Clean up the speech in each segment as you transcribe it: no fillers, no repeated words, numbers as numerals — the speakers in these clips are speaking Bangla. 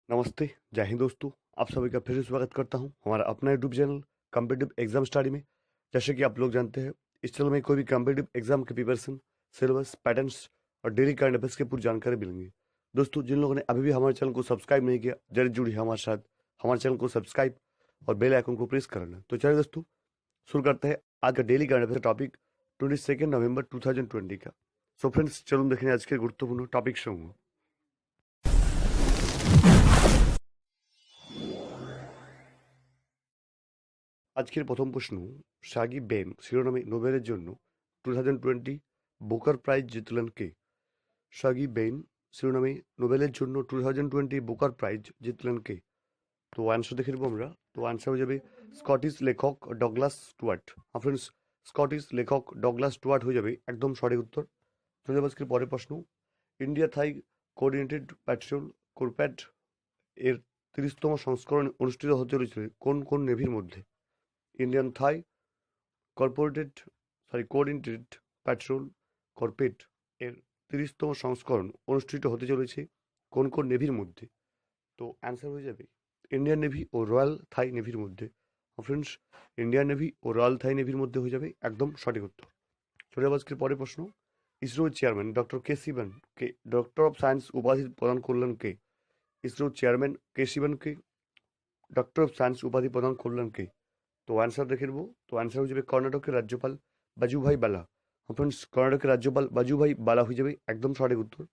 नमस्ते, जय हिंद दोस्तों। आप सभी का फिर से स्वागत करता हूं हमारा अपना YouTube channel competitive exam study में। जैसे कि आप लोग जानते हैं, इस चैनल में कोई भी कॉम्पिटिटिव एग्जाम की प्रिपरेशन, सिलेबस, पैटर्न्स और डेली करंट अफेयर्स की पूरी जानकारी मिलेंगी। दोस्तों, जिन लोगों ने अभी भी हमारे चैनल को सब्सक्राइब नहीं किया, जल्दी जुड़िए हमारे साथ, हमारे चैनल को सब्सक्राइब और बेल आइकन को प्रेस करना। तो चलिए दोस्तों, शुरू करते हैं आज का डेली करंट अफेयर टॉपिक 22 नवंबर 2020 का। सो फ्रेंड्स, चलून देखें आज के गुरुत्वपूर्ण टॉपिक সমূह। আজকের প্রথম প্রশ্ন, শাগি বেন শিরোনামে নোবেলের জন্য 2020 বুকার প্রাইজ জিতলেন কে? শাগি বেন শিরোনামে নোবেলের জন্য 2020 বুকার প্রাইজ জিতলেন কে? তো আনসার দেখে নেবো আমরা। তো আনসার হয়ে যাবে স্কটিশ লেখক ডগলাস স্টুয়ার্ট। ফ্রেন্ডস, স্কটিশ লেখক ডগলাস স্টুয়ার্ট হয়ে যাবে একদম সঠিক উত্তর। চলে যাবো আজকের পরের প্রশ্ন। ইন্ডিয়া থাই কোঅর্ডিনেটেড প্যাট্রোল কোরপ্যাট এর 30তম সংস্করণ অনুষ্ঠিত হতে চলেছে কোন কোন নেভির মধ্যে? ইন্ডিয়ান থাই কোঅর্ডিনেটেড প্যাট্রোল কর্পেট এর 30তম সংস্করণ অনুষ্ঠিত হতে চলেছে কোন কোন নেভির মধ্যে? তো অ্যান্সার হয়ে যাবে ইন্ডিয়ান নেভি ও রয়্যাল থাই নেভির মধ্যে। ফ্রেন্ডস, ইন্ডিয়ান নেভি ও রয়্যাল থাই নেভির মধ্যে হয়ে যাবে একদম সঠিক উত্তর। চলে যাবো আজকের পরের প্রশ্ন। ইসরোর চেয়ারম্যান ডক্টর কে শিবনকে ডক্টর অফ সায়েন্স উপাধি প্রদান করলেন কে? ইসরোর চেয়ারম্যান কে শিবনকে ডক্টর অফ সায়েন্স উপাধি প্রদান করলেন কে? তো অ্যান্সার দেখে নেবো। তো অ্যান্সার হয়ে যাবে কর্ণাটকের রাজ্যপাল বাজুভাই বালা। ফ্রেন্ডস, কর্ণাটকের রাজ্যপাল বাজুভাই বালা হয়ে যাবে একদম সঠিক উত্তর।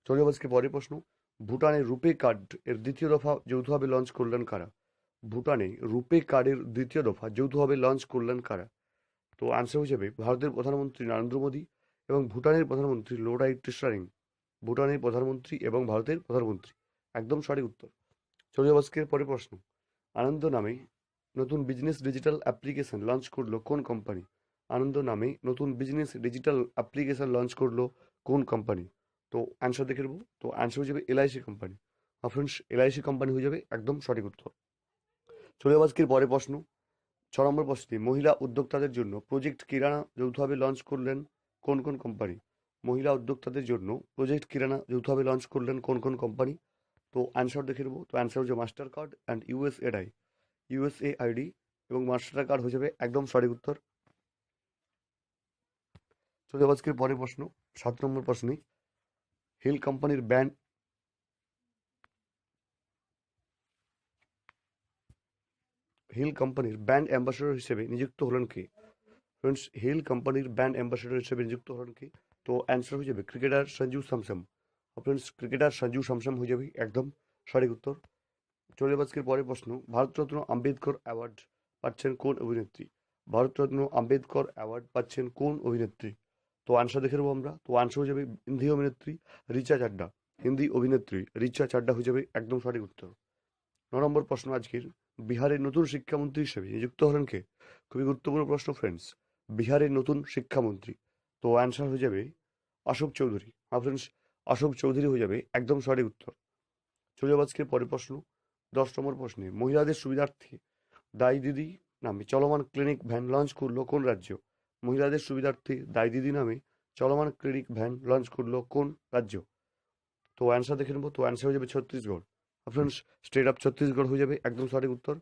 চলে যাবো আজকে পরের প্রশ্ন। ভুটানের রুপে কার্ড এর দ্বিতীয় দফা যৌথভাবে লঞ্চ করলেন কারা? ভুটানে রুপে কার্ডের দ্বিতীয় দফা যৌথভাবে লঞ্চ করলেন কারা? তো অ্যান্সার হয়ে যাবে ভারতের প্রধানমন্ত্রী নরেন্দ্র মোদী এবং ভুটানের প্রধানমন্ত্রী লোটাই টেসারিং। ভুটানের প্রধানমন্ত্রী এবং ভারতের প্রধানমন্ত্রী, একদম সঠিক উত্তর। চলে যাবো আজকের পরের প্রশ্ন। আনন্দ নামে নতুন বিজনেস ডিজিটাল অ্যাপ্লিকেশন লঞ্চ করলো কোন কোম্পানি? আনন্দ নামে নতুন বিজনেস ডিজিটাল অ্যাপ্লিকেশন লঞ্চ করলো কোন কোম্পানি? তো অ্যান্সার দেখে নেবো। তো অ্যান্সার হয়ে যাবে LIC company. Friends, LIC company হয়ে যাবে একদম সঠিক উত্তর। চলে যাবো আজকের পরের প্রশ্ন। 6 নম্বর প্রশ্নে, মহিলা উদ্যোক্তাদের জন্য প্রজেক্ট কিরানা যৌথভাবে লঞ্চ করলেন কোন কোন কোম্পানি? মহিলা উদ্যোক্তাদের জন্য প্রজেক্ট কিরানা যৌথভাবে লঞ্চ করলেন কোন কোন কোম্পানি? তো অ্যান্সার দেখে নেবো। তো অ্যান্সার হচ্ছে মাস্টার কার্ড অ্যান্ড ইউএসএআইডি এবং মাস্টার কার্ড হয়ে যাবে একদম সঠিক উত্তর। চলে যাবো আজকের পরের প্রশ্ন। 7 নম্বর প্রশ্নে, হিল কোম্পানির ব্র্যান্ড অ্যাম্বাসেডর হিসেবে নিযুক্ত হলেন কে? ফ্রেন্ডস, হিল কোম্পানির ব্র্যান্ড অ্যাম্বাসেডর হিসেবে নিযুক্ত হলেন কে? তো অ্যান্সার হয়ে যাবে cricketer Sanju Samson. Friends, cricketer Sanju Samson হয়ে যাবে একদম সঠিক উত্তর। চলে যাবো আজকের পরের প্রশ্ন। ভারতরত্ন আম্বেদকর অ্যাওয়ার্ড পাচ্ছেন কোন অভিনেত্রী? ভারতরত্ন আম্বেদকর অ্যাওয়ার্ড পাচ্ছেন কোন অভিনেত্রী? তো আনসার দেখে নেবো আমরা। তো আনসার হয়ে যাবে হিন্দি অভিনেত্রী রিচা চাড্ডা। হিন্দি অভিনেত্রী রিচা চাড্ডা হয়ে যাবে একদম সঠিক উত্তর। 9 নম্বর প্রশ্ন আজকের, বিহারের নতুন শিক্ষামন্ত্রী হিসেবে নিযুক্ত হলেন কে? খুবই গুরুত্বপূর্ণ প্রশ্ন ফ্রেন্ডস। বিহারের নতুন শিক্ষামন্ত্রী, তো অ্যান্সার হয়ে যাবে অশোক চৌধুরী। ফ্রেন্ডস, অশোক চৌধুরী হয়ে যাবে একদম সঠিক উত্তর। চলে যাবো আজকের পরের প্রশ্ন। 10 নম্বর প্রশ্নে, মহিলাদের সুবিধার্থে দাই দিদি নামে চলমান ক্লিনিক ভ্যান লঞ্চ করলো কোন রাজ্য? মহিলাদের সুবিধার্থে দাই দিদি নামে চলমান ক্লিনিক ভ্যান লঞ্চ করলো কোন রাজ্য? তো অ্যান্সার দেখে নেবো। তো অ্যান্সার হয়ে যাবে Chhattisgarh. Friends, state of Chhattisgarh হয়ে যাবে একদম সঠিক উত্তর।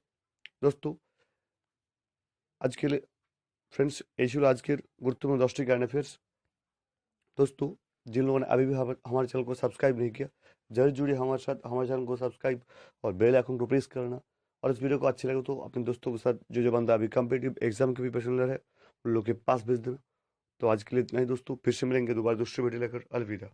দোস্তো, আজকের फ्रेंड्स ये ছিল আজকের गुरुत्वपूर्ण 10टी करंट अफेयर्स। दोस्तों, जिन लोगों ने अभी भी हमारे चैनल को सब्सक्राइब नहीं किया, जरूर जुड़िए हमारे साथ, हमारे चैनल को सब्सक्राइब और बेल आइकन को प्रेस करना। और इस वीडियो को अच्छी लगे तो अपने दोस्तों के साथ जो बंदा अभी कम्पिटिटिव एग्जाम के प्रिपरेशन ले रहे हैं उन लोग के पास भेज देना। तो आज के लिए इतना ही दोस्तों, फिर से मिलेंगे दोबारा दूसरे वीडियो लेकर। अलविदा।